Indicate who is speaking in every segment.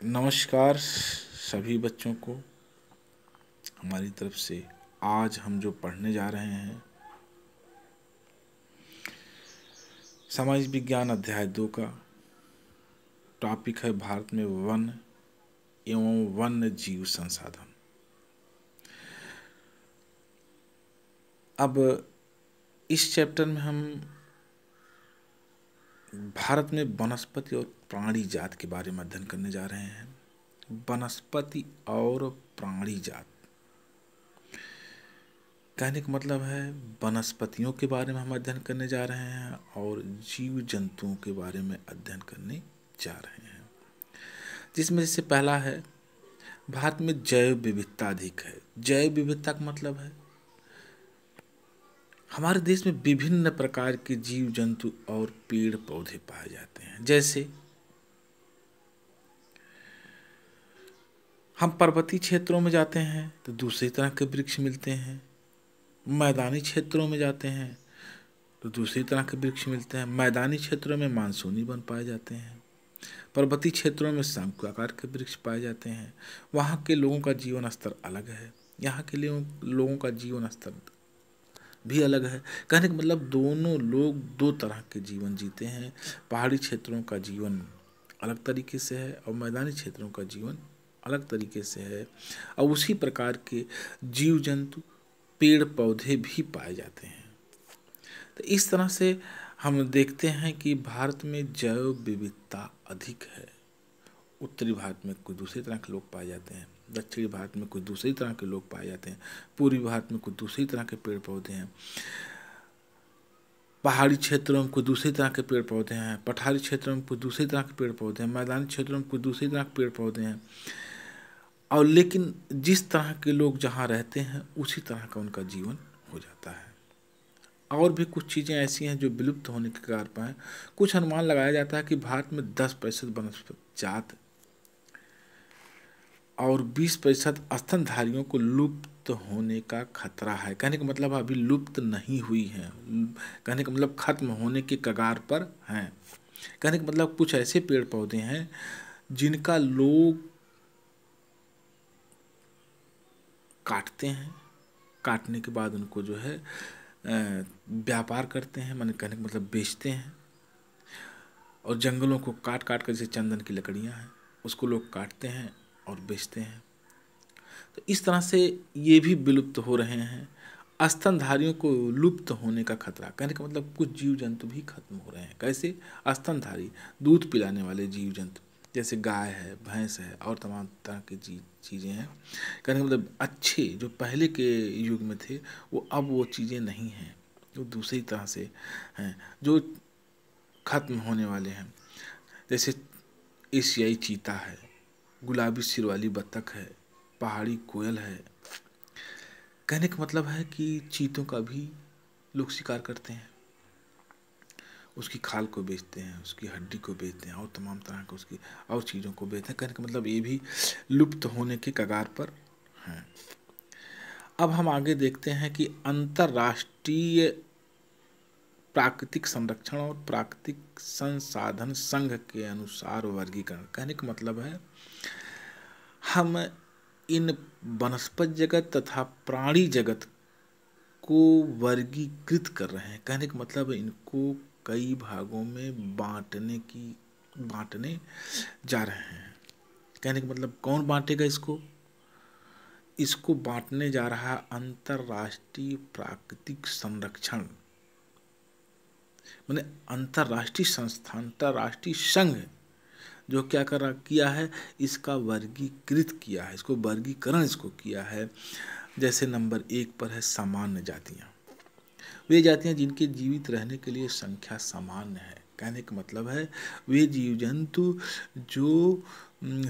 Speaker 1: नमस्कार सभी बच्चों को हमारी तरफ से। आज हम जो पढ़ने जा रहे हैं समाज विज्ञान अध्याय 2 का टॉपिक है भारत में वन एवं वन्य जीव संसाधन। अब इस चैप्टर में हम भारत में वनस्पति और प्राणी जात के बारे में अध्ययन करने जा रहे हैं। वनस्पति और प्राणी जात कहने का मतलब है वनस्पतियों के बारे में हम अध्ययन करने जा रहे हैं और जीव जंतुओं के बारे में अध्ययन करने जा रहे हैं, जिसमें से पहला है भारत में जैव विविधता अधिक है। जैव विविधता का मतलब है हमारे देश में विभिन्न प्रकार के जीव जंतु और पेड़ पौधे पाए जाते हैं। जैसे हम पर्वतीय क्षेत्रों में जाते हैं तो दूसरी तरह के वृक्ष मिलते हैं, मैदानी क्षेत्रों में जाते हैं तो दूसरी तरह के वृक्ष मिलते हैं। मैदानी क्षेत्रों में मानसूनी वन पाए जाते हैं, पर्वतीय क्षेत्रों में शंकु आकार के वृक्ष पाए जाते हैं। वहाँ के लोगों का जीवन स्तर अलग है, यहाँ के लोगों का जीवन स्तर भी अलग है। कहने का मतलब दोनों लोग दो तरह के जीवन जीते हैं। पहाड़ी क्षेत्रों का जीवन अलग तरीके से है और मैदानी क्षेत्रों का जीवन अलग तरीके से है। और उसी प्रकार के जीव जंतु पेड़ पौधे भी पाए जाते हैं। तो इस तरह से हम देखते हैं कि भारत में जैव विविधता अधिक है। उत्तरी भारत में कुछ दूसरी तरह के लोग पाए जाते हैं, दक्षिणी भारत में कुछ दूसरी तरह के लोग पाए जाते हैं, पूर्वी भारत में कुछ दूसरी तरह के पेड़ पौधे हैं, पहाड़ी क्षेत्रों में कुछ दूसरी तरह के पेड़ पौधे हैं, पठारी क्षेत्रों में कुछ दूसरी तरह के पेड़ पौधे हैं, मैदानी क्षेत्रों में कुछ दूसरी तरह के पेड़ पौधे हैं। और लेकिन जिस तरह के लोग जहाँ रहते हैं उसी तरह का उनका जीवन हो जाता है। और भी कुछ चीज़ें ऐसी हैं जो विलुप्त होने के कगार पर हैं। कुछ अनुमान लगाया जाता है कि भारत में 10% वनस्पति जात और 20% स्तनधारियों को लुप्त होने का खतरा है। कहने का मतलब अभी लुप्त नहीं हुई है, कहने का मतलब खत्म होने के कगार पर हैं। कहने का मतलब कुछ ऐसे पेड़ पौधे हैं जिनका लोग काटते हैं, काटने के बाद उनको जो है व्यापार करते हैं, माने कहने का मतलब बेचते हैं। और जंगलों को काट काट कर, जैसे चंदन की लकड़ियाँ हैं उसको लोग काटते हैं और बेचते हैं। तो इस तरह से ये भी विलुप्त हो रहे हैं। स्तनधारियों को लुप्त होने का खतरा, कहने का मतलब कुछ जीव जंतु भी खत्म हो रहे हैं। कैसे? स्तनधारी दूध पिलाने वाले जीव जंतु जैसे गाय है, भैंस है और तमाम तरह की चीज़ें हैं। कहने का मतलब अच्छे जो पहले के युग में थे अब वो चीज़ें नहीं हैं, वो दूसरी तरह से हैं जो खत्म होने वाले हैं। जैसे एशियाई चीता है, गुलाबी सिर वाली बत्तख है, पहाड़ी कोयल है। कहने का मतलब है कि चीतों का भी लोग शिकार करते हैं, उसकी खाल को बेचते हैं, उसकी हड्डी को बेचते हैं और तमाम तरह के उसकी और चीज़ों को बेचते हैं। कहने का मतलब ये भी लुप्त होने के कगार पर हैं। अब हम आगे देखते हैं कि अंतर्राष्ट्रीय प्राकृतिक संरक्षण और प्राकृतिक संसाधन संघ के अनुसार वर्गीकरण। कहने का मतलब है हम इन वनस्पति जगत तथा प्राणी जगत को वर्गीकृत कर रहे हैं। कहने का मतलब इनको कई भागों में बांटने जा रहे हैं। कहने का मतलब कौन बांटेगा इसको बांटने जा रहा है अंतर्राष्ट्रीय प्राकृतिक संरक्षण, माने अंतर्राष्ट्रीय संस्था, अंतर्राष्ट्रीय संघ जो क्या किया है, इसका वर्गीकृत किया है, इसको वर्गीकरण किया है। जैसे नंबर 1 पर है सामान्य जातियाँ। वे जातियाँ जिनके जीवित रहने के लिए संख्या सामान्य है। कहने का मतलब है वे जीव जंतु जो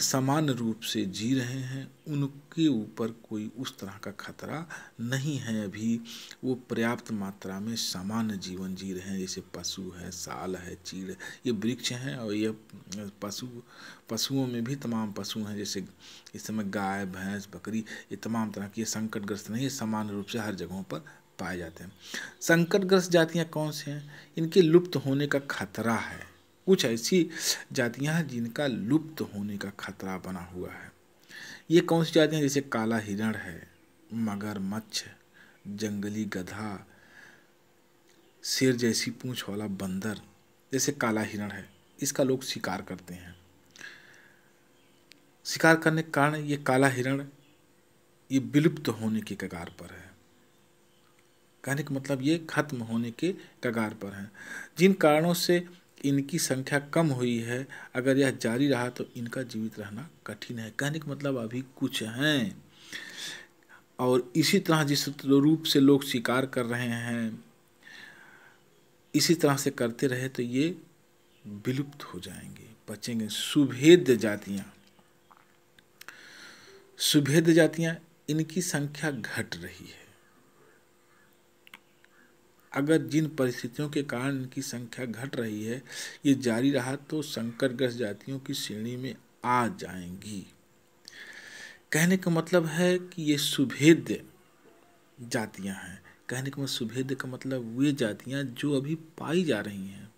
Speaker 1: समान रूप से जी रहे हैं, उनके ऊपर कोई उस तरह का खतरा नहीं है। अभी वो पर्याप्त मात्रा में सामान्य जीवन जी रहे हैं। जैसे पशु है, साल है, चीड़, ये वृक्ष हैं। और ये पशुओं में भी तमाम पशु हैं, जैसे इस समय गाय, भैंस, बकरी, ये तमाम तरह की संकटग्रस्त नहीं, ये समान रूप से हर जगहों पर पाए जाते हैं। संकटग्रस्त जातियाँ कौन से हैं? इनके लुप्त होने का खतरा है, कुछ ऐसी जातियां हैं जिनका लुप्त होने का खतरा बना हुआ है। ये कौन सी जातियां? जैसे काला हिरण है, मगरमच्छ, जंगली गधा, शेर जैसी पूंछ वाला बंदर। जैसे काला हिरण है, इसका लोग शिकार करते हैं। शिकार करने के कारण ये काला हिरण ये विलुप्त होने के कगार पर है। कहने का मतलब ये खत्म होने के कगार पर है। जिन कारणों से इनकी संख्या कम हुई है, अगर यह जारी रहा तो इनका जीवित रहना कठिन है। कहने का मतलब अभी कुछ हैं, और इसी तरह जिस रूप से लोग शिकार कर रहे हैं, इसी तरह से करते रहे तो ये विलुप्त हो जाएंगे, बचेंगे। सुभेद जातियां इनकी संख्या घट रही है। अगर जिन परिस्थितियों के कारण इनकी संख्या घट रही है, ये जारी रहा तो संकटग्रस्त जातियों की श्रेणी में आ जाएंगी। कहने का मतलब है कि ये सुभेद्य जातियां हैं। कहने का मतलब सुभेद्य का मतलब वे जातियां जो अभी पाई जा रही हैं,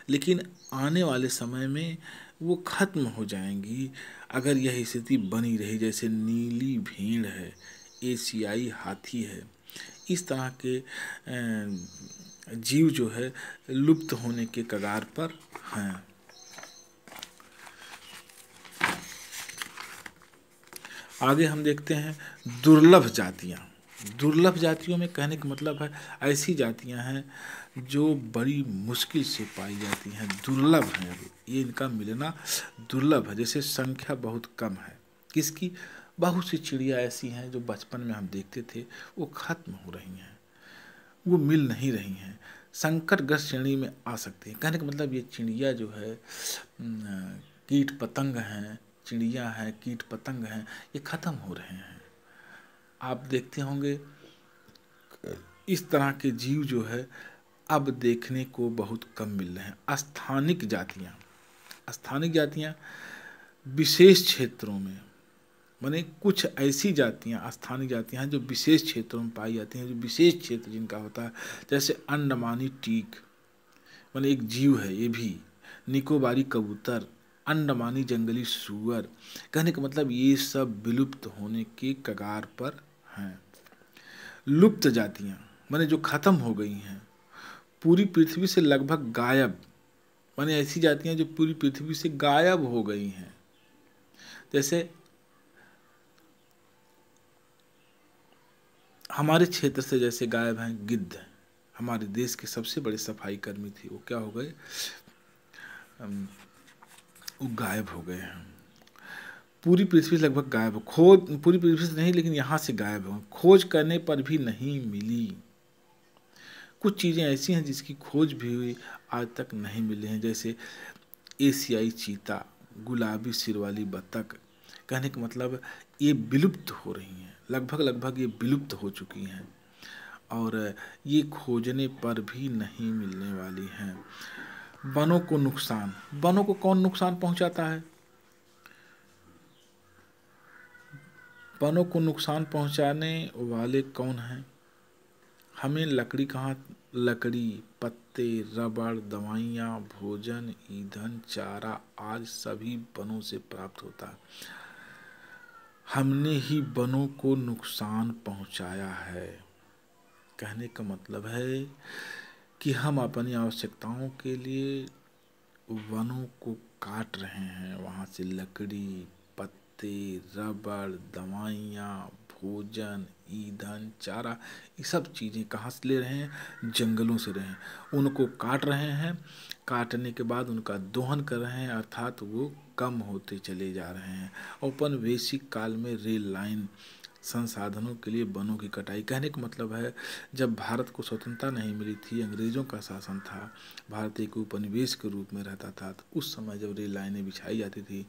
Speaker 1: लेकिन आने वाले समय में वो खत्म हो जाएंगी अगर यह स्थिति बनी रही। जैसे नीली भेड़ है, एशियाई हाथी है, इस तरह के जीव जो है लुप्त होने के कगार पर हैं। आगे हम देखते हैं दुर्लभ जातियां। दुर्लभ जातियों में कहने का मतलब है ऐसी जातियां हैं जो बड़ी मुश्किल से पाई जाती हैं, दुर्लभ हैं, ये इनका मिलना दुर्लभ है। जैसे संख्या बहुत कम है किसकी? बहुत सी चिड़िया ऐसी हैं जो बचपन में हम देखते थे, वो खत्म हो रही हैं, वो मिल नहीं रही हैं, संकटग्रस्त श्रेणी में आ सकती हैं। कहने का मतलब ये चिड़िया जो है कीट पतंग हैं, चिड़िया हैं, कीट पतंग हैं, ये खत्म हो रहे हैं। आप देखते होंगे इस तरह के जीव जो है अब देखने को बहुत कम मिल रहे हैं। स्थानिक जातियां विशेष क्षेत्रों में, माने कुछ ऐसी जातियां स्थानिक जातियां हैं जो विशेष क्षेत्रों में पाई जाती हैं, जो विशेष क्षेत्र जिनका होता है। जैसे अंडमानी टीक, माने एक जीव है ये भी, निकोबारी कबूतर, अंडमानी जंगली सूअर। कहने का मतलब ये सब विलुप्त होने के कगार पर हैं। लुप्त जातियां माने जो खत्म हो गई हैं, पूरी पृथ्वी से लगभग गायब, माने ऐसी जातियां जो पूरी पृथ्वी से गायब हो गई हैं। जैसे हमारे क्षेत्र से जैसे गायब हैं गिद्ध, हमारे देश के सबसे बड़े सफाई कर्मी थे, वो क्या हो गए? वो गायब हो गए हैं। पूरी पृथ्वी से लगभग गायब हो, खोज पूरी पृथ्वी से नहीं लेकिन यहाँ से गायब हो, खोज करने पर भी नहीं मिली। कुछ चीज़ें ऐसी हैं जिसकी खोज भी हुई, आज तक नहीं मिली हैं। जैसे एशियाई चीता, गुलाबी सिर वाली बतख। कहने का मतलब ये विलुप्त हो रही हैं, लगभग ये विलुप्त हो चुकी हैं, और ये खोजने पर भी नहीं मिलने वाली हैं। वनों को नुकसान, वनों को कौन नुकसान पहुंचाता है? वनों को नुकसान पहुंचाने वाले कौन हैं? हमें लकड़ी कहाँ? लकड़ी, पत्ते, रबड़, दवाइयाँ, भोजन, ईंधन, चारा आज सभी वनों से प्राप्त होता है। हमने ही वनों को नुकसान पहुंचाया है। कहने का मतलब है कि हम अपनी आवश्यकताओं के लिए वनों को काट रहे हैं। वहाँ से लकड़ी, पत्ते, रबड़, दवाइयाँ, भोजन, ईंधन, चारा, ये सब चीज़ें कहाँ से ले रहे हैं? जंगलों से रहे हैं। उनको काट रहे हैं, काटने के बाद उनका दोहन कर रहे हैं, अर्थात वो कम होते चले जा रहे हैं। औपनिवेशिक काल में रेल लाइन, संसाधनों के लिए वनों की कटाई। कहने का मतलब है जब भारत को स्वतंत्रता नहीं मिली थी, अंग्रेज़ों का शासन था, भारत एक उपनिवेश के रूप में रहता था, तो उस समय जब रेल लाइनें बिछाई जाती थी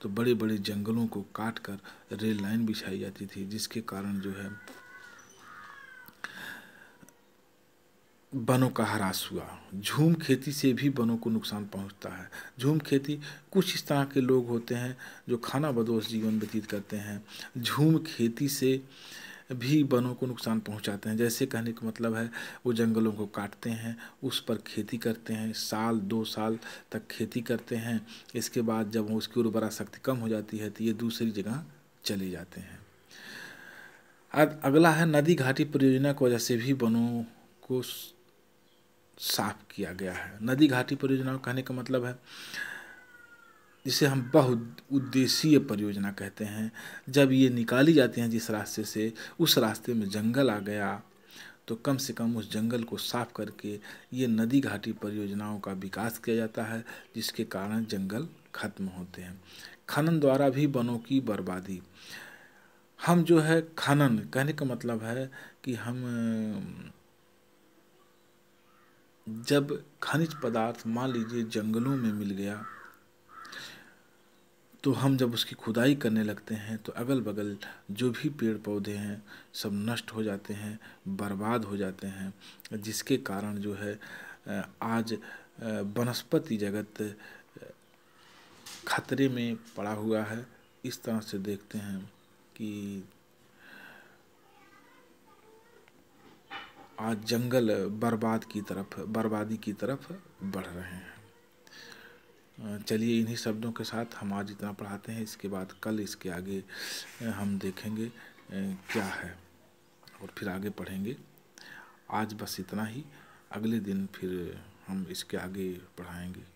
Speaker 1: तो बड़े बड़े जंगलों को काट कर रेल लाइन बिछाई जाती थी, जिसके कारण जो है वनों का ह्रास हुआ। झूम खेती से भी वनों को नुकसान पहुंचता है। झूम खेती, कुछ इस तरह के लोग होते हैं जो खाना बदोश जीवन व्यतीत करते हैं। झूम खेती से भी वनों को नुकसान पहुंचाते हैं। जैसे कहने का मतलब है वो जंगलों को काटते हैं, उस पर खेती करते हैं, साल 2 साल तक खेती करते हैं। इसके बाद जब उसकी उर्वरा शक्ति कम हो जाती है तो ये दूसरी जगह चले जाते हैं। अगला है नदी घाटी परियोजना की वजह से भी वनों को साफ किया गया है। नदी घाटी परियोजना कहने का मतलब है जिसे हम बहुउद्देशीय परियोजना कहते हैं। जब ये निकाली जाती हैं जिस रास्ते से, उस रास्ते में जंगल आ गया तो कम से कम उस जंगल को साफ करके ये नदी घाटी परियोजनाओं का विकास किया जाता है, जिसके कारण जंगल खत्म होते हैं। खनन द्वारा भी वनों की बर्बादी। हम जो है खनन कहने का मतलब है कि हम जब खनिज पदार्थ मान लीजिए जंगलों में मिल गया तो हम जब उसकी खुदाई करने लगते हैं तो अगल बगल जो भी पेड़ पौधे हैं सब नष्ट हो जाते हैं, बर्बाद हो जाते हैं, जिसके कारण जो है आज वनस्पति जगत खतरे में पड़ा हुआ है। इस तरह से देखते हैं कि आज जंगल बर्बादी की तरफ बढ़ रहे हैं। चलिए इन्हीं शब्दों के साथ हम आज इतना पढ़ाते हैं। इसके बाद कल इसके आगे हम देखेंगे क्या है और फिर आगे पढ़ेंगे। आज बस इतना ही, अगले दिन फिर हम इसके आगे पढ़ाएंगे।